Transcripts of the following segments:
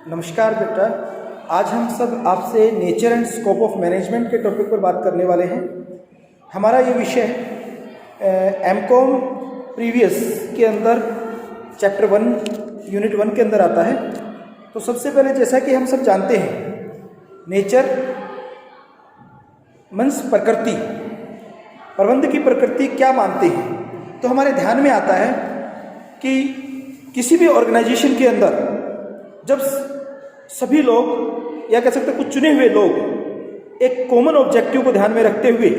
नमस्कार बेटा, आज हम सब आपसे nature and scope of management के टॉपिक पर बात करने वाले हैं। हमारा ये विषय एमकॉम प्रीवियस के अंदर चैप्टर 1 यूनिट 1 के अंदर आता है। तो सबसे पहले जैसा कि हम सब जानते हैं, नेचर मीन्स प्रकृति, प्रबंध की प्रकृति क्या मानते हैं, तो हमारे ध्यान में आता है कि किसी भी ऑर्गेनाइजेशन के अंदर जब सभी लोग या कह सकते कुछ चुने हुए लोग एक कॉमन ऑब्जेक्टिव को ध्यान में रखते हुए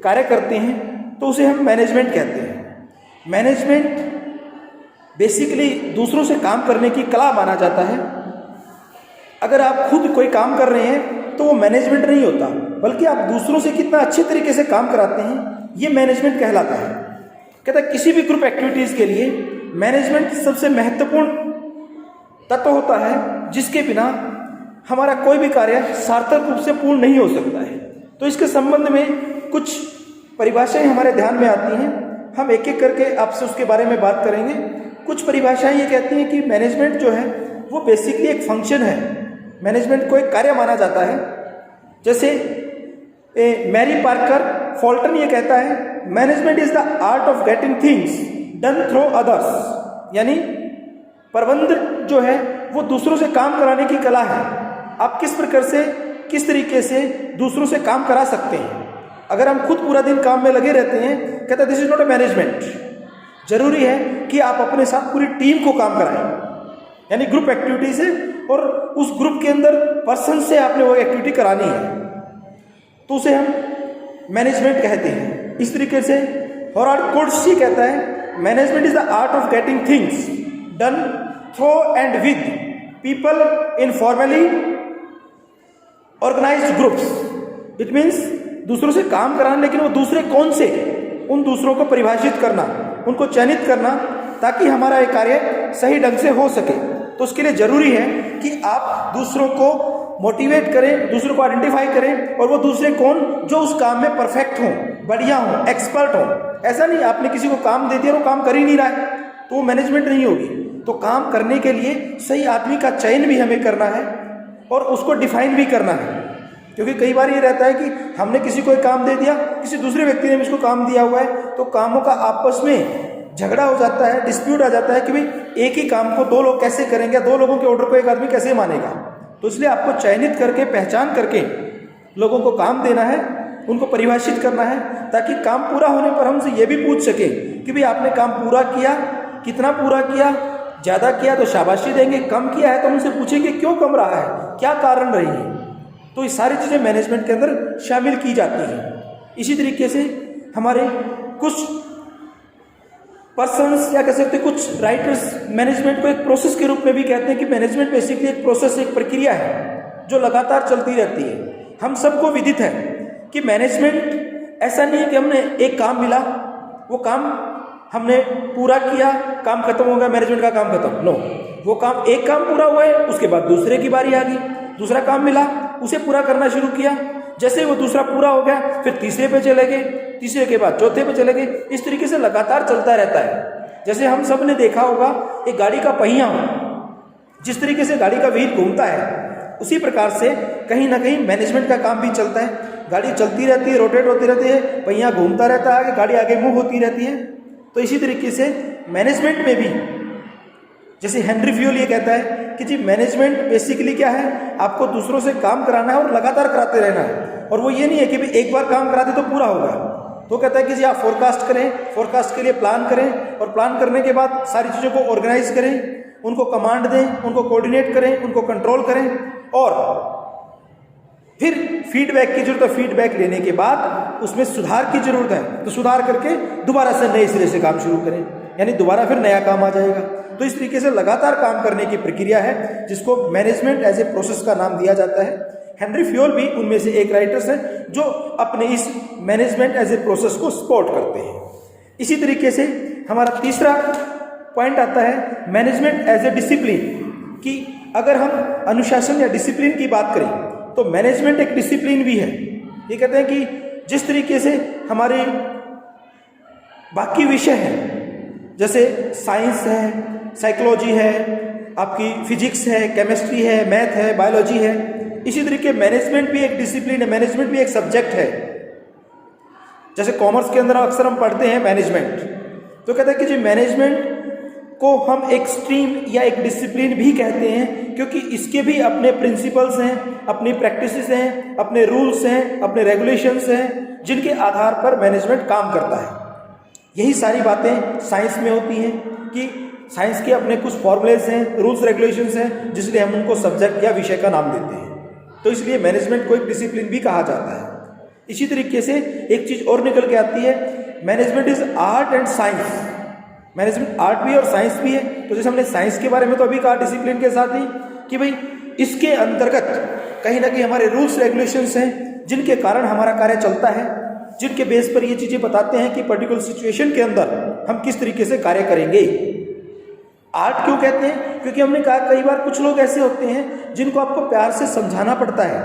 कार्य करते हैं तो उसे हम मैनेजमेंट कहते हैं। मैनेजमेंट बेसिकली दूसरों से काम करने की कला माना जाता है। अगर आप खुद कोई काम कर रहे हैं तो वो मैनेजमेंट नहीं होता, बल्कि आप दूसरों से कितना अच्छे तरीके से काम कराते हैं, ये मैनेजमेंट कहलाता है। कहता है किसी भी ग्रुप एक्टिविटीज़ के लिए मैनेजमेंट सबसे महत्वपूर्ण तत्व होता है, जिसके बिना हमारा कोई भी कार्य सार्थक रूप से पूर्ण नहीं हो सकता है। तो इसके संबंध में कुछ परिभाषाएं हमारे ध्यान में आती हैं, हम एक एक करके आपसे उसके बारे में बात करेंगे। कुछ परिभाषाएं ये कहती हैं कि मैनेजमेंट जो है वो बेसिकली एक फंक्शन है, मैनेजमेंट को एक कार्य माना जाता है। जैसे मैरी पार्कर फॉल्टन ये कहता है, management is the art of getting things done through others, यानी प्रबंध जो है वो दूसरों से काम कराने की कला है। आप किस तरीके से दूसरों से काम करा सकते हैं। अगर हम खुद पूरा दिन काम में लगे रहते हैं, कहते हैं this is not a management. जरूरी है कि आप अपने साथ पूरी टीम को काम कराएं, यानी ग्रुप एक्टिविटी से, और उस ग्रुप के अंदर पर्सन से आपने वो एक्टिविटी करानी है, तो उसे हम मैनेजमेंट कहते हैं। इस तरीके से हॉरार्ड कोर्टसी कहता है, management is the art of getting things done through and with people in formally organised groups. It means दूसरों से काम कराना, लेकिन वो दूसरे कौन से, उन दूसरों को परिभाषित करना, उनको चयनित करना, ताकि हमारा ये कार्य सही ढंग से हो सके। तो उसके लिए जरूरी है कि आप दूसरों को मोटिवेट करें, दूसरों को आइडेंटिफाई करें, और वो दूसरे कौन जो उस काम में परफेक्ट हों, बढ़िया हों, एक्सपर्ट हों। ऐसा नहीं आपने किसी को काम दे दिया और वो काम कर ही नहीं रहा है, तो वो मैनेजमेंट नहीं होगी। तो काम करने के लिए सही आदमी का चयन भी हमें करना है और उसको डिफाइन भी करना है। क्योंकि कई बार ये रहता है कि हमने किसी को एक काम दे दिया, किसी दूसरे व्यक्ति ने भी इसको काम दिया हुआ है, तो कामों का आपस में झगड़ा हो जाता है, डिस्प्यूट आ जाता है कि भाई एक ही काम को दो लोग कैसे करेंगे, दो लोगों के ऑर्डर को एक आदमी कैसे मानेगा। तो इसलिए आपको चयनित करके, पहचान करके लोगों को काम देना है, उनको परिभाषित करना है, ताकि काम पूरा होने पर हमसे ये भी पूछ सके कि भाई आपने काम पूरा किया, कितना पूरा किया, ज़्यादा किया तो शाबाशी देंगे, कम किया है तो उनसे पूछेंगे क्यों कम रहा है, क्या कारण रही है। तो ये सारी चीज़ें मैनेजमेंट के अंदर शामिल की जाती हैं। इसी तरीके से हमारे कुछ पर्सन्स या कह सकते कुछ राइटर्स मैनेजमेंट को एक प्रोसेस के रूप में भी कहते हैं कि मैनेजमेंट बेसिकली एक प्रोसेस, एक प्रक्रिया है जो लगातार चलती रहती है। हम सबको विदित है कि मैनेजमेंट ऐसा नहीं है कि हमने एक काम मिला, वो काम हमने पूरा किया, काम खत्म हो गया, मैनेजमेंट का काम खत्म। नो, वो काम, एक काम पूरा हुआ है, उसके बाद दूसरे की बारी आ गई, दूसरा काम मिला, उसे पूरा करना शुरू किया। जैसे वो दूसरा पूरा हो गया, फिर तीसरे पे चले गए, तीसरे के बाद चौथे पे चले गए। इस तरीके से लगातार चलता रहता है। जैसे हम सब ने देखा होगा एक गाड़ी का पहिया, जिस तरीके से गाड़ी का व्हील घूमता है, उसी प्रकार से कहीं ना कहीं मैनेजमेंट का काम भी चलता है। गाड़ी चलती रहती है, रोटेट होती रहती है, पहिया घूमता रहता है, गाड़ी आगे मूव होती रहती है। तो इसी तरीके से मैनेजमेंट में भी, जैसे हेनरी फ्यूल ये कहता है कि जी मैनेजमेंट बेसिकली क्या है, आपको दूसरों से काम कराना है और लगातार कराते रहना है। और वो ये नहीं है कि भाई एक बार काम करा दे तो पूरा होगा। तो कहता है कि जी आप फोरकास्ट करें, फोरकास्ट के लिए प्लान करें, और प्लान करने के बाद सारी चीज़ों को ऑर्गेनाइज करें, उनको कमांड दें, उनको कोऑर्डिनेट करें, उनको कंट्रोल करें, और फिर फीडबैक की जरूरत है। फीडबैक लेने के बाद उसमें सुधार की जरूरत है, तो सुधार करके दोबारा से नए सिरे से काम शुरू करें, यानी दोबारा फिर नया काम आ जाएगा। तो इस तरीके से लगातार काम करने की प्रक्रिया है, जिसको मैनेजमेंट एज ए प्रोसेस का नाम दिया जाता है। हेनरी फ्यूल भी उनमें से एक राइटर्स हैं जो अपने इस मैनेजमेंट एज ए प्रोसेस को सपोर्ट करते हैं। इसी तरीके से हमारा तीसरा पॉइंट आता है मैनेजमेंट एज ए डिसिप्लिन, कि अगर हम अनुशासन या डिसिप्लिन की बात करें तो मैनेजमेंट एक डिसिप्लिन भी है। ये कहते हैं कि जिस तरीके से हमारे बाकी विषय हैं, जैसे साइंस है, साइकोलॉजी है, आपकी फिजिक्स है, केमिस्ट्री है, मैथ है, बायोलॉजी है। इसी तरीके मैनेजमेंट भी एक डिसिप्लिन है, मैनेजमेंट भी एक सब्जेक्ट है। जैसे कॉमर्स के अंदर अक्सर हम पढ़ते हैं मैनेजमेंट, तो कहते हैं कि जी मैनेजमेंट को हम एक स्ट्रीम या एक डिसिप्लिन भी कहते हैं, क्योंकि इसके भी अपने प्रिंसिपल्स हैं, अपनी प्रैक्टिसेस हैं, अपने रूल्स हैं, अपने रेगुलेशंस हैं, जिनके आधार पर मैनेजमेंट काम करता है। यही सारी बातें साइंस में होती हैं कि साइंस के अपने कुछ फॉर्मूलेस हैं, रूल्स रेगुलेशंस हैं, जिसलिए हम उनको सब्जेक्ट या विषय का नाम देते हैं। तो इसलिए मैनेजमेंट को एक डिसिप्लिन भी कहा जाता है। इसी तरीके से एक चीज़ और निकल के आती है, management is art and science. Management art भी और साइंस भी है। तो जैसे हमने साइंस के बारे में तो अभी कहा डिसिप्लिन के साथ ही कि भाई इसके अंतर्गत कहीं ना कहीं हमारे रूल्स रेगुलेशंस हैं, जिनके कारण हमारा कार्य चलता है, जिनके बेस पर ये चीज़ें बताते हैं कि पर्टिकुलर सिचुएशन के अंदर हम किस तरीके से कार्य करेंगे। आर्ट क्यों कहते हैं? क्योंकि हमने कहा कई बार कुछ लोग ऐसे होते हैं जिनको आपको प्यार से समझाना पड़ता है,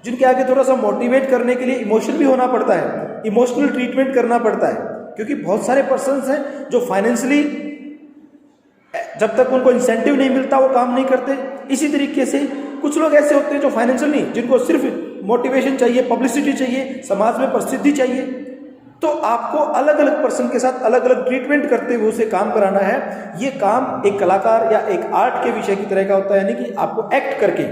जिनके आगे थोड़ा सा मोटिवेट करने के लिए इमोशनल भी होना पड़ता है, इमोशनल ट्रीटमेंट करना पड़ता है। क्योंकि बहुत सारे पर्सन्स हैं जो फाइनेंशियली जब तक उनको इंसेंटिव नहीं मिलता वो काम नहीं करते। इसी तरीके से कुछ लोग ऐसे होते हैं जो फाइनेंशियल नहीं, जिनको सिर्फ मोटिवेशन चाहिए, पब्लिसिटी चाहिए, समाज में प्रसिद्धि चाहिए। तो आपको अलग अलग पर्सन के साथ अलग अलग ट्रीटमेंट करते हुए उसे काम कराना है। ये काम एक कलाकार या एक आर्ट के विषय की तरह का होता है, यानी कि आपको एक्ट करके,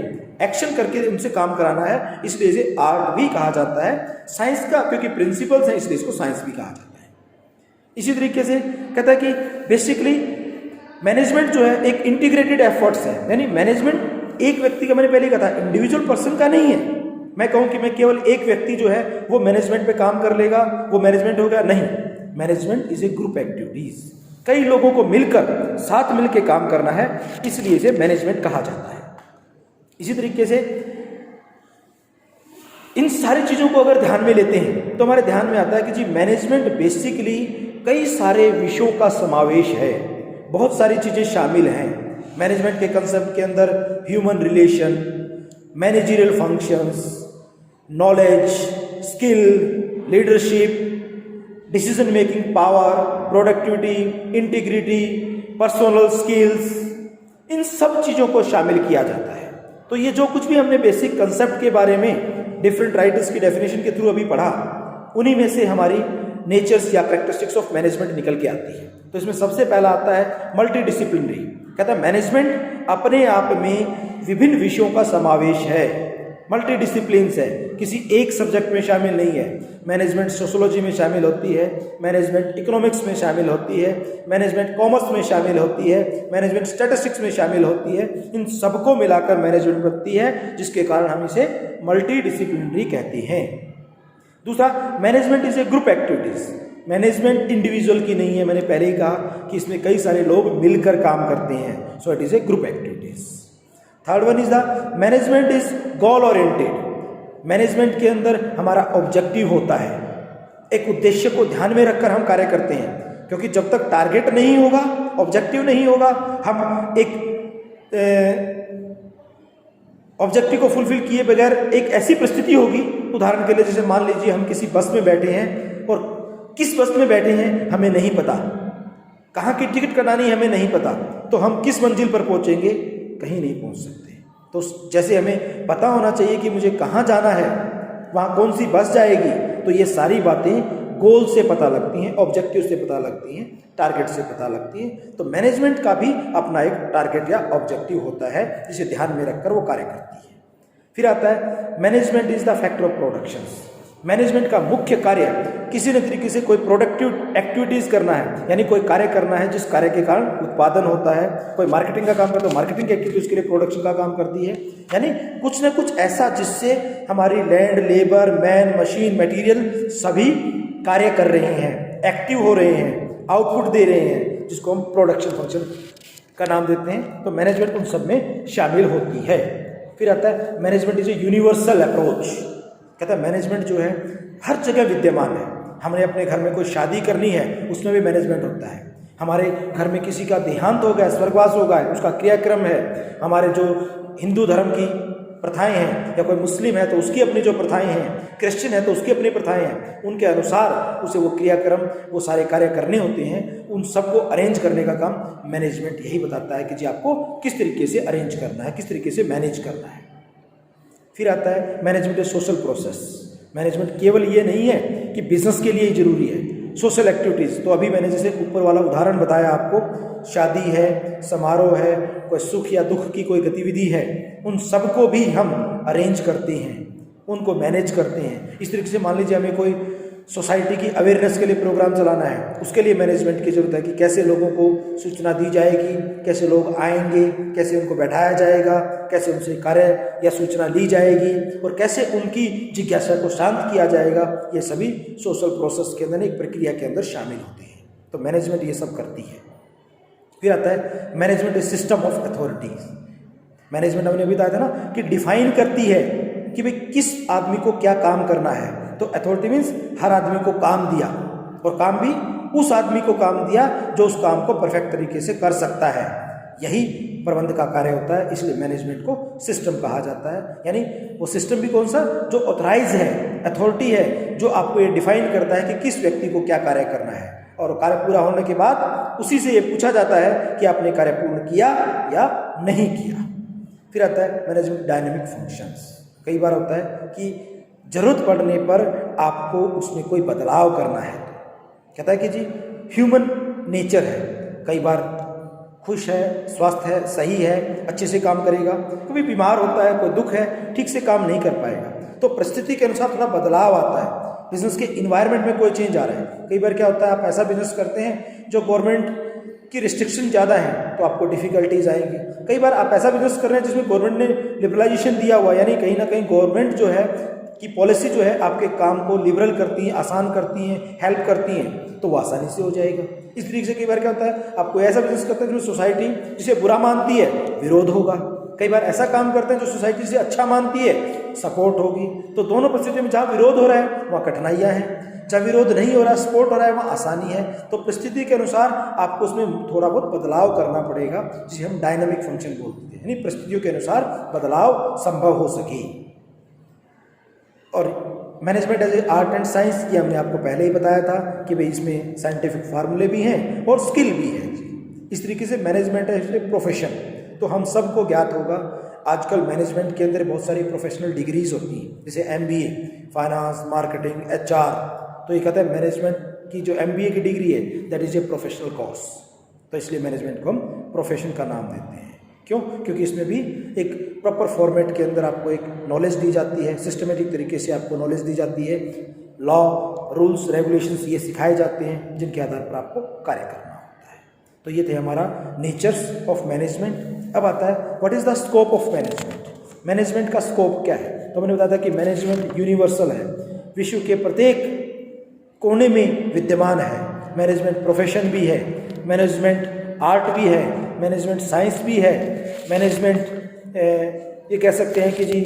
एक्शन करके उनसे काम कराना है। इसलिए इसे आर्ट भी कहा जाता है। साइंस का क्योंकि प्रिंसिपल्स हैं इसलिए इसको साइंस भी कहा जाता है। इसी तरीके से कहता है कि बेसिकली मैनेजमेंट जो है एक इंटीग्रेटेड एफर्ट्स है, यानी मैनेजमेंट एक व्यक्ति का, मैंने पहले कहा था, इंडिविजुअल पर्सन का नहीं है। मैं कहूँ कि मैं केवल एक व्यक्ति जो है वो मैनेजमेंट पे काम कर लेगा वो मैनेजमेंट होगा, नहीं। Management is a group activities, कई लोगों को मिलकर साथ मिलकर काम करना है, इसलिए इसे मैनेजमेंट कहा जाता है। इसी तरीके से इन सारी चीज़ों को अगर ध्यान में लेते हैं तो हमारे ध्यान में आता है कि जी मैनेजमेंट बेसिकली कई सारे विषयों का समावेश है, बहुत सारी चीज़ें शामिल हैं मैनेजमेंट के कंसेप्ट के अंदर। Human relation, managerial functions, knowledge, skill, leadership, decision making power, productivity, integrity, personal skills, इन सब चीज़ों को शामिल किया जाता है। तो ये जो कुछ भी हमने बेसिक कंसेप्ट के बारे में डिफरेंट राइटर्स की डेफिनेशन के थ्रू अभी पढ़ा, उन्हीं में से हमारी नेचर्स या कैरेक्टरिस्टिक्स ऑफ मैनेजमेंट निकल के आती है। तो इसमें सबसे पहला आता है मल्टी डिसिप्लिनरी। कहता है मैनेजमेंट अपने आप में विभिन्न विषयों का समावेश है, मल्टी डिसिप्लिन्स है, किसी एक सब्जेक्ट में शामिल नहीं है। मैनेजमेंट सोशोलॉजी में शामिल होती है, मैनेजमेंट इकोनॉमिक्स में शामिल होती है, मैनेजमेंट कॉमर्स में शामिल होती है, मैनेजमेंट स्टैटिस्टिक्स में शामिल होती है। इन सबको मिलाकर मैनेजमेंट बनती है, जिसके कारण हम इसे मल्टी डिसिप्लिनरी कहते हैं। दूसरा, management is a group activities. Management individual की नहीं है, मैंने पहले ही कहा कि इसमें कई सारे लोग मिलकर काम करते हैं, so it is a group activities. Third one is the management is goal oriented. Management के अंदर हमारा ऑब्जेक्टिव होता है, एक उद्देश्य को ध्यान में रखकर हम कार्य करते हैं, क्योंकि जब तक टारगेट नहीं होगा, ऑब्जेक्टिव नहीं होगा, हम एक ऑब्जेक्टिव को फुलफिल किए बगैर एक ऐसी परिस्थिति होगी, उदाहरण के लिए जैसे मान लीजिए हम किसी बस में बैठे हैं और किस बस में बैठे हैं हमें नहीं पता, कहाँ की टिकट कटानी हमें नहीं पता, तो हम किस मंजिल पर पहुंचेंगे? कहीं नहीं पहुंच सकते। तो जैसे हमें पता होना चाहिए कि मुझे कहाँ जाना है, वहाँ कौन सी बस जाएगी, तो ये सारी बातें गोल से पता लगती हैं, ऑब्जेक्टिव से पता लगती हैं, टारगेट से पता लगती हैं। तो मैनेजमेंट का भी अपना एक टारगेट या ऑब्जेक्टिव होता है, जिसे ध्यान में रखकर वो कार्य करती है। फिर आता है management is the factor of productions. Management का मुख्य कार्य किसी न तरीके से कोई प्रोडक्टिव एक्टिविटीज़ करना है, यानी कोई कार्य करना है जिस कार्य के कारण उत्पादन होता है। कोई मार्केटिंग का काम करता है, मार्केटिंग की एक्टिविटी उसके लिए प्रोडक्शन का काम करती है, यानी कुछ न कुछ ऐसा जिससे हमारी land, labour, man, machine, material सभी कार्य कर रहे हैं, एक्टिव हो रहे हैं, आउटपुट दे रहे हैं, जिसको हम प्रोडक्शन फंक्शन का नाम देते हैं। तो मैनेजमेंट उन सब में शामिल होती है। फिर आता है management is a universal approach. कहता है मैनेजमेंट जो है हर जगह विद्यमान है। हमने अपने घर में कोई शादी करनी है, उसमें भी मैनेजमेंट होता है। हमारे घर में किसी का देहांत हो गया, स्वर्गवास हो गया, उसका क्रियाक्रम है। हमारे जो हिंदू धर्म की प्रथाएं हैं, या कोई मुस्लिम है तो उसकी अपनी जो प्रथाएं हैं, क्रिश्चियन है तो उसकी अपनी प्रथाएं हैं, उनके अनुसार उसे वो क्रियाक्रम, वो सारे कार्य करने होते हैं। उन सबको अरेंज करने का काम मैनेजमेंट यही बताता है कि जी आपको किस तरीके से अरेंज करना है, किस तरीके से मैनेज करना है। फिर आता है मैनेजमेंट ए सोशल प्रोसेस। मैनेजमेंट केवल ये नहीं है कि बिजनेस के लिए ही जरूरी है, सोशल एक्टिविटीज़। तो अभी मैंने जैसे ऊपर वाला उदाहरण बताया आपको, शादी है, समारोह है, कोई सुख या दुख की कोई गतिविधि है, उन सबको भी हम अरेंज करते हैं, उनको मैनेज करते हैं। इस तरीके से मान लीजिए हमें कोई सोसाइटी की अवेयरनेस के लिए प्रोग्राम चलाना है, उसके लिए मैनेजमेंट की जरूरत है कि कैसे लोगों को सूचना दी जाएगी, कैसे लोग आएंगे, कैसे उनको बैठाया जाएगा, कैसे उनसे कार्य या सूचना ली जाएगी, और कैसे उनकी जिज्ञासा को शांत किया जाएगा। ये सभी सोशल प्रोसेस के अंदर, एक प्रक्रिया के अंदर शामिल होते हैं। तो मैनेजमेंट ये सब करती है। फिर आता है management is system of authorities. Management हमने अभी बताया था ना कि डिफाइन करती है कि भाई किस आदमी को क्या काम करना है। तो अथॉरिटी मीन्स हर आदमी को काम दिया, और काम भी उस आदमी को काम दिया जो उस काम को परफेक्ट तरीके से कर सकता है। यही प्रबंध का कार्य होता है, इसलिए मैनेजमेंट को सिस्टम कहा जाता है। यानी वो सिस्टम भी कौन सा, जो ऑथराइज है, अथॉरिटी है, जो आपको ये डिफाइन करता है कि किस व्यक्ति को क्या कार्य करना है, और कार्य पूरा होने के बाद उसी से ये पूछा जाता है कि आपने कार्य पूर्ण किया या नहीं किया। फिर आता है मैनेजमेंट डायनेमिक फंक्शंस। कई बार होता है कि जरूरत पड़ने पर आपको उसमें कोई बदलाव करना है, तो कहता है कि जी ह्यूमन नेचर है, कई बार खुश है, स्वस्थ है, सही है, अच्छे से काम करेगा, कभी बीमार होता है, कोई दुख है, ठीक से काम नहीं कर पाएगा। तो परिस्थिति के अनुसार थोड़ा बदलाव आता है। बिजनेस के इन्वायरमेंट में कोई चेंज आ रहा है। कई बार क्या होता है, आप ऐसा बिजनेस करते हैं जो गवर्नमेंट की रिस्ट्रिक्शन ज़्यादा है, तो आपको डिफिकल्टीज आएंगी। कई बार आप ऐसा बिजनेस कर रहे हैं जिसमें गवर्नमेंट ने लिबरलाइजेशन दिया हुआ, यानी कहीं ना कहीं गवर्नमेंट जो है की पॉलिसी जो है आपके काम को लिबरल करती है, आसान करती हैं, हेल्प करती हैं, तो वो आसानी से हो जाएगा। इस तरीके से कई बार क्या होता है, आपको ऐसा बिजनेस करते हैं जो सोसाइटी जिसे बुरा मानती है, विरोध होगा। कई बार ऐसा काम करते हैं जो सोसाइटी से अच्छा मानती है, सपोर्ट होगी। तो दोनों परिस्थितियों में जहाँ विरोध हो रहा है वहाँ कठिनाइयाँ हैं, जहाँ विरोध नहीं हो रहा, सपोर्ट हो रहा है, वहाँ आसानी है। तो परिस्थिति के अनुसार आपको उसमें थोड़ा बहुत बदलाव करना पड़ेगा, जिसे हम डायनामिक फंक्शन बोलते हैं, यानी परिस्थितियों के अनुसार बदलाव संभव हो सके। और management as a art and science की हमने आपको पहले ही बताया था कि भाई इसमें साइंटिफिक फार्मूले भी हैं और स्किल भी है। इस तरीके से मैनेजमेंट एज ए प्रोफेशन, तो हम सबको ज्ञात होगा आजकल मैनेजमेंट के अंदर बहुत सारी प्रोफेशनल डिग्रीज होती हैं, जैसे MBA, फाइनेंस, मार्केटिंग, HR। तो ये कहते हैं मैनेजमेंट की जो MBA की डिग्री है that is a professional course. तो इसलिए मैनेजमेंट को हम प्रोफेशन का नाम देते हैं। क्यों? क्योंकि इसमें भी एक प्रॉपर फॉर्मेट के अंदर आपको एक नॉलेज दी जाती है, सिस्टमेटिक तरीके से आपको नॉलेज दी जाती है, लॉ, रूल्स, रेगुलेशंस ये सिखाए जाते हैं जिनके आधार पर आपको कार्य करना होता है। तो ये थे हमारा नेचर्स ऑफ मैनेजमेंट। अब आता है what is the scope of management. Management का स्कोप क्या है? तो मैंने बताया था कि मैनेजमेंट यूनिवर्सल है, विश्व के प्रत्येक कोने में विद्यमान है। मैनेजमेंट प्रोफेशन भी है, मैनेजमेंट आर्ट भी है, मैनेजमेंट साइंस भी है, मैनेजमेंट ये कह सकते हैं कि जी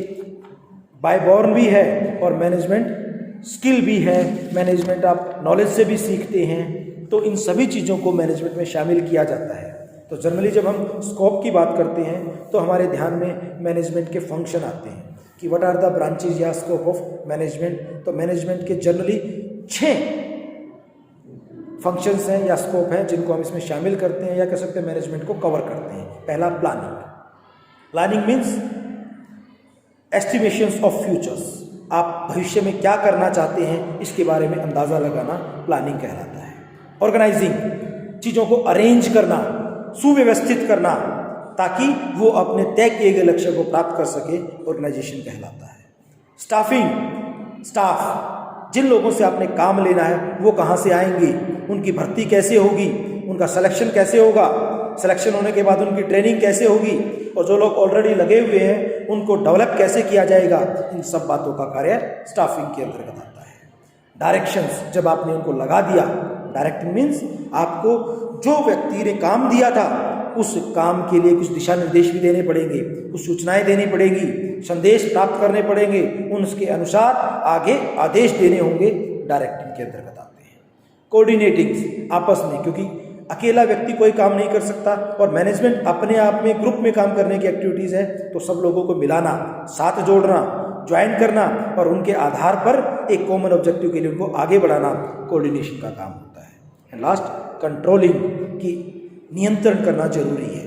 बाय बॉर्न भी है, और मैनेजमेंट स्किल भी है। मैनेजमेंट आप नॉलेज से भी सीखते हैं। तो इन सभी चीज़ों को मैनेजमेंट में शामिल किया जाता है। तो जनरली जब हम स्कोप की बात करते हैं तो हमारे ध्यान में मैनेजमेंट के फंक्शन आते हैं कि व्हाट आर द ब्रांचेज या स्कोप ऑफ मैनेजमेंट। तो मैनेजमेंट के जनरली 6 फंक्शंस हैं या स्कोप हैं जिनको हम इसमें शामिल करते हैं, या कह सकते हैं मैनेजमेंट को कवर करते हैं। पहला planning. Planning means estimations of futures. आप भविष्य में क्या करना चाहते हैं इसके बारे में अंदाज़ा लगाना प्लानिंग कहलाता है। ऑर्गेनाइजिंग, चीज़ों को अरेंज करना, सुव्यवस्थित करना ताकि वो अपने तय किए गए लक्ष्य को प्राप्त कर सके, ऑर्गेनाइजेशन कहलाता है। स्टाफिंग, स्टाफ, जिन लोगों से आपने काम लेना है वो कहाँ से आएंगे, उनकी भर्ती कैसे होगी, उनका सिलेक्शन कैसे होगा, सिलेक्शन होने के बाद उनकी ट्रेनिंग कैसे होगी, और जो लोग ऑलरेडी लगे हुए हैं उनको डेवलप कैसे किया जाएगा। इन सब बातों का कार्य स्टाफिंग के अंतर्गत आता है। डायरेक्शंस, जब आपने उनको लगा दिया, डायरेक्टिंग मीन्स आपको जो व्यक्ति ने काम दिया था उस काम के लिए कुछ दिशा निर्देश भी देने पड़ेंगे, कुछ सूचनाएं देनी पड़ेंगी, संदेश प्राप्त करने पड़ेंगे, उनके अनुसार आगे आदेश देने होंगे, डायरेक्टिंग के अंतर्गत आते हैं। कोऑर्डिनेटिंग, आपस में, क्योंकि अकेला व्यक्ति कोई काम नहीं कर सकता, और मैनेजमेंट अपने आप में ग्रुप में काम करने की एक्टिविटीज़ है। तो सब लोगों को मिलाना, साथ जोड़ना, ज्वाइन करना और उनके आधार पर एक कॉमन ऑब्जेक्टिव के लिए उनको आगे बढ़ाना कोऑर्डिनेशन का काम होता है। एंड लास्ट, कंट्रोलिंग की नियंत्रण करना जरूरी है।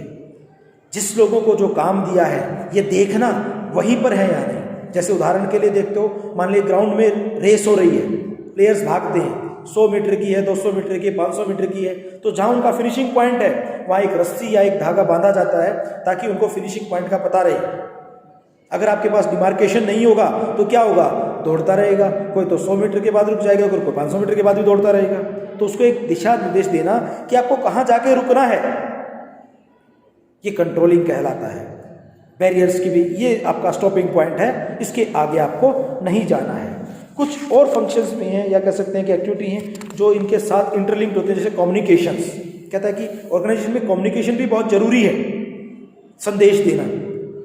जिस लोगों को जो काम दिया है ये देखना वहीं पर है या नहीं। जैसे उदाहरण के लिए देखते हो, मान लीजिए ग्राउंड में रेस हो रही है, प्लेयर्स भागते हैं, 100 मीटर की है, 200 मीटर की है, 500 मीटर की है, तो जहाँ उनका फिनिशिंग पॉइंट है वहाँ एक रस्सी या एक धागा बांधा जाता है ताकि उनको फिनिशिंग पॉइंट का पता रहे। अगर आपके पास डिमार्केशन नहीं होगा तो क्या होगा, दौड़ता रहेगा, कोई तो 100 मीटर के बाद रुक जाएगा, कोई 500 मीटर के बाद भी दौड़ता रहेगा। तो उसको एक दिशा निर्देश देना कि आपको कहाँ जाके रुकना है, ये कंट्रोलिंग कहलाता है। बैरियर्स की भी ये आपका स्टॉपिंग पॉइंट है, इसके आगे आपको नहीं जाना है। कुछ और फंक्शंस भी हैं या कह सकते हैं कि एक्टिविटी हैं जो इनके साथ इंटरलिंक्ड होते हैं, जैसे कम्युनिकेशंस। कहता है कि ऑर्गेनाइजेशन में कम्युनिकेशन भी बहुत जरूरी है। संदेश देना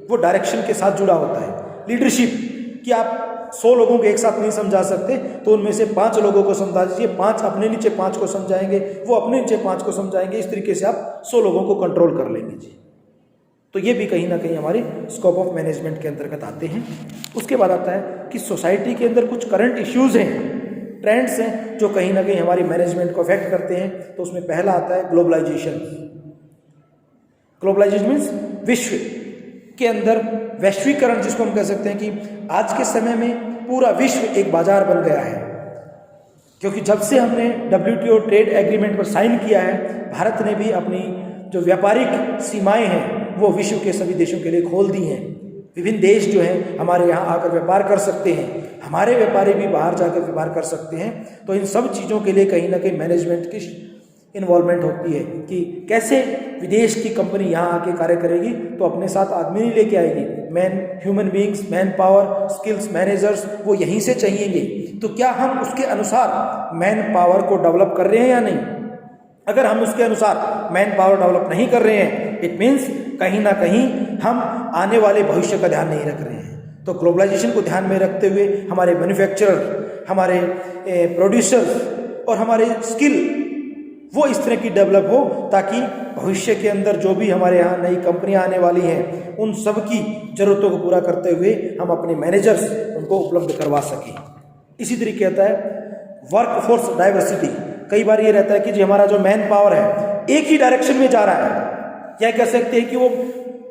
वो डायरेक्शन के साथ जुड़ा होता है। लीडरशिप कि आप 100 लोगों को एक साथ नहीं समझा सकते, तो उनमें से 5 लोगों को समझा दीजिए, 5 अपने नीचे 5 को समझाएंगे, वो अपने नीचे 5 को समझाएंगे। इस तरीके से आप 100 लोगों को कंट्रोल कर लेंगे जी। तो ये भी कहीं ना कहीं हमारी स्कोप ऑफ मैनेजमेंट के अंतर्गत आते हैं। उसके बाद आता है कि सोसाइटी के अंदर कुछ करंट इश्यूज हैं, ट्रेंड्स हैं जो कहीं ना कहीं हमारी मैनेजमेंट को अफेक्ट करते हैं। तो उसमें पहला आता है ग्लोबलाइजेशन। ग्लोबलाइजेशन मीन्स विश्व के अंदर वैश्वीकरण, जिसको हम कह सकते हैं कि आज के समय में पूरा विश्व एक बाजार बन गया है। क्योंकि जब से हमने WTO ट्रेड एग्रीमेंट पर साइन किया है, भारत ने भी अपनी जो व्यापारिक सीमाएं हैं वो विश्व के सभी देशों के लिए खोल दी हैं। विभिन्न देश जो हैं हमारे यहाँ आकर व्यापार कर सकते हैं, हमारे व्यापारी भी बाहर जाकर व्यापार कर सकते हैं। तो इन सब चीज़ों के लिए कहीं ना कहीं मैनेजमेंट की इन्वॉल्वमेंट होती है कि कैसे विदेश की कंपनी यहाँ आके कार्य करेगी, तो अपने साथ आदमी नहीं लेके आएगी। Human beings, man power, skills, managers वो यहीं से चाहिएंगे। तो क्या हम उसके अनुसार मैन पावर को डेवलप कर रहे हैं या नहीं? अगर हम उसके अनुसार मैन पावर डेवलप नहीं कर रहे हैं, इट मीन्स कहीं ना कहीं हम आने वाले भविष्य का ध्यान नहीं रख रहे हैं। तो ग्लोबलाइजेशन को ध्यान में रखते हुए हमारे मैन्युफैक्चरर, हमारे प्रोड्यूसर्स और हमारे स्किल वो इस तरह की डेवलप हो ताकि भविष्य के अंदर जो भी हमारे यहाँ नई कंपनियाँ आने वाली हैं उन सब की ज़रूरतों को पूरा करते हुए हम अपने मैनेजर्स उनको उपलब्ध करवा सकें। इसी तरीके आता है वर्क फोर्स डाइवर्सिटी। कई बार ये रहता है कि जी हमारा जो मैन पावर है एक ही डायरेक्शन में जा रहा है, या कह सकते हैं कि वो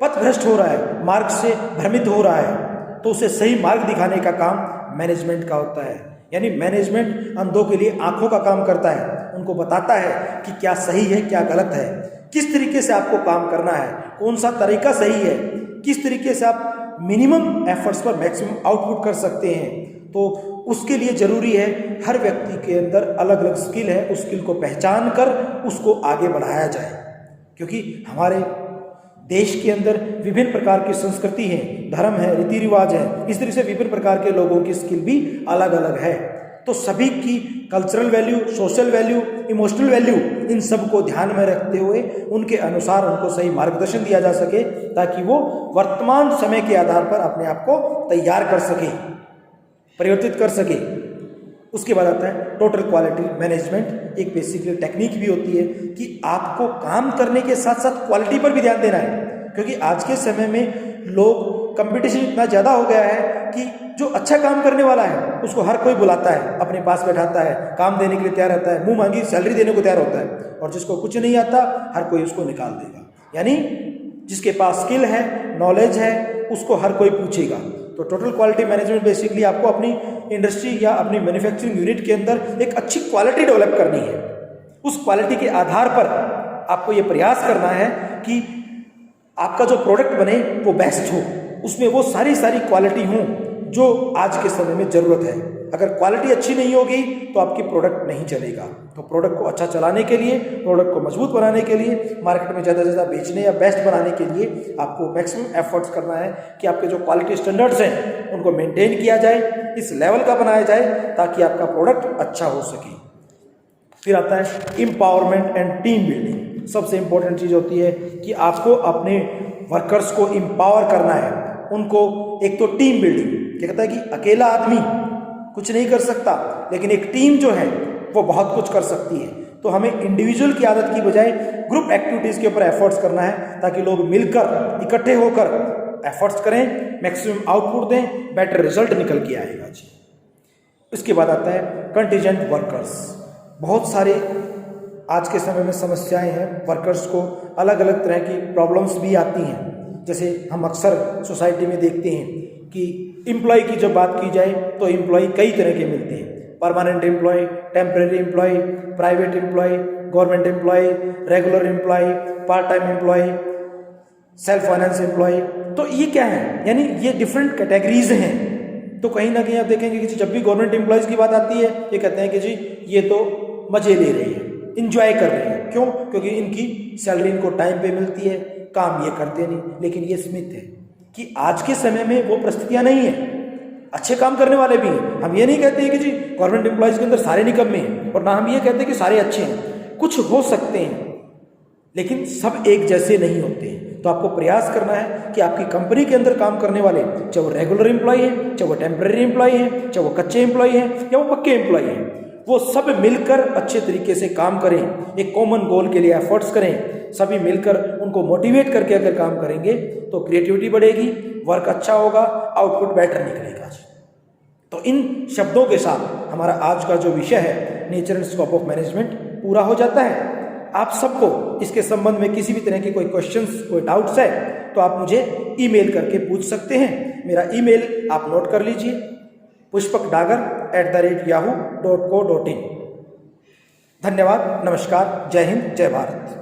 पथभ्रष्ट हो रहा है, मार्ग से भ्रमित हो रहा है, तो उसे सही मार्ग दिखाने का काम मैनेजमेंट का होता है। यानी मैनेजमेंट अंधों के लिए आंखों का काम करता है, उनको बताता है कि क्या सही है क्या गलत है, किस तरीके से आपको काम करना है, कौन सा तरीका सही है, किस तरीके से आप मिनिमम एफर्ट्स पर मैक्सिमम आउटपुट कर सकते हैं। तो उसके लिए ज़रूरी है हर व्यक्ति के अंदर अलग अलग स्किल है, उस स्किल को पहचान कर उसको आगे बढ़ाया जाए। क्योंकि हमारे देश के अंदर विभिन्न प्रकार की संस्कृति है, धर्म है, रीति रिवाज है, इस तरह से विभिन्न प्रकार के लोगों की स्किल भी अलग अलग है। तो सभी की cultural value, social value, emotional value, इन सब को ध्यान में रखते हुए उनके अनुसार उनको सही मार्गदर्शन दिया जा सके ताकि वो वर्तमान समय के आधार पर अपने आप को तैयार कर सके, परिवर्तित कर सके। उसके बाद आता है टोटल क्वालिटी मैनेजमेंट। एक बेसिकली टेक्निक भी होती है कि आपको काम करने के साथ साथ क्वालिटी पर भी ध्यान देना है। क्योंकि आज के समय में लोग कंपटीशन इतना ज़्यादा हो गया है कि जो अच्छा काम करने वाला है उसको हर कोई बुलाता है, अपने पास बैठाता है, काम देने के लिए तैयार रहता है, मुंह मांगी सैलरी देने को तैयार होता है, और जिसको कुछ नहीं आता हर कोई उसको निकाल देगा। यानी जिसके पास स्किल है, नॉलेज है, उसको हर कोई पूछेगा। तो टोटल क्वालिटी मैनेजमेंट बेसिकली आपको अपनी इंडस्ट्री या अपनी मैन्युफैक्चरिंग यूनिट के अंदर एक अच्छी क्वालिटी डेवलप करनी है। उस क्वालिटी के आधार पर आपको ये प्रयास करना है कि आपका जो प्रोडक्ट बने वो बेस्ट हो, उसमें वो सारी क्वालिटी हों जो आज के समय में ज़रूरत है। अगर क्वालिटी अच्छी नहीं होगी तो आपकी प्रोडक्ट नहीं चलेगा। तो प्रोडक्ट को अच्छा चलाने के लिए, प्रोडक्ट को मजबूत बनाने के लिए, मार्केट में ज़्यादा से ज़्यादा बेचने या बेस्ट बनाने के लिए आपको मैक्सिमम एफर्ट्स करना है कि आपके जो क्वालिटी स्टैंडर्ड्स हैं उनको मेंटेन किया जाए, इस लेवल का बनाया जाए ताकि आपका प्रोडक्ट अच्छा हो सके। फिर आता है एम्पावरमेंट एंड टीम बिल्डिंग। सबसे इम्पोर्टेंट चीज़ होती है कि आपको अपने वर्कर्स को एम्पावर करना है, उनको एक तो टीम बिल्डिंग। क्या कहता है कि अकेला आदमी कुछ नहीं कर सकता, लेकिन एक टीम जो है वो बहुत कुछ कर सकती है। तो हमें इंडिविजुअल की आदत की बजाय ग्रुप एक्टिविटीज़ के ऊपर एफर्ट्स करना है, ताकि लोग मिलकर इकट्ठे होकर एफर्ट्स करें, मैक्सिमम आउटपुट दें, बेटर रिजल्ट निकल के आएगा जी। इसके बाद आता है कंटीजेंट वर्कर्स। बहुत सारे आज के समय में समस्याएं हैं, वर्कर्स को अलग अलग तरह की प्रॉब्लम्स भी आती हैं। जैसे हम अक्सर सोसाइटी में देखते हैं कि एम्प्लॉय की जब बात की जाए तो एम्प्लॉय कई तरह के मिलते हैं, permanent employee, temporary employee, private employee, government employee, regular employee, part time employee, self finance employee. तो ये क्या है, यानी ये डिफरेंट कैटेगरीज हैं। तो कहीं ना कहीं आप देखेंगे कि जब भी गवर्नमेंट एम्प्लॉयज़ की बात आती है, ये कहते हैं कि जी ये तो मज़े ले रहे हैं, इंजॉय कर रहे हैं। क्यों? क्योंकि इनकी सैलरी इनको टाइम पे मिलती है, काम ये करते नहीं। लेकिन ये स्मिथ है कि आज के समय में वो परिस्थितियाँ नहीं है, अच्छे काम करने वाले भी हैं। हम ये नहीं कहते हैं कि जी गवर्नमेंट एम्प्लॉयज़ के अंदर सारे निकम्मे हैं, और ना हम ये कहते हैं कि सारे अच्छे हैं। कुछ हो सकते हैं, लेकिन सब एक जैसे नहीं होते हैं। तो आपको प्रयास करना है कि आपकी कंपनी के अंदर काम करने वाले, चाहे वो रेगुलर एम्प्लॉय हैं, चाहे वो टेम्परेरी एम्प्लॉय हैं, चाहे वो कच्चे एम्प्लॉय हैं या वो पक्के एम्प्लॉय हैं, वो सब मिलकर अच्छे तरीके से काम करें, एक कॉमन गोल के लिए एफर्ट्स करें। सभी मिलकर उनको मोटिवेट करके अगर काम करेंगे तो क्रिएटिविटी बढ़ेगी, वर्क अच्छा होगा, आउटपुट बेटर निकलेगा। तो इन शब्दों के साथ हमारा आज का जो विषय है nature and scope of management पूरा हो जाता है। आप सबको इसके संबंध में किसी भी तरह की कोई क्वेश्चंस, कोई डाउट्स है तो आप मुझे ईमेल करके पूछ सकते हैं। मेरा ईमेल आप नोट कर लीजिए, pushpakdagar@yahoo.co.in। धन्यवाद, नमस्कार, जय हिंद, जय भारत।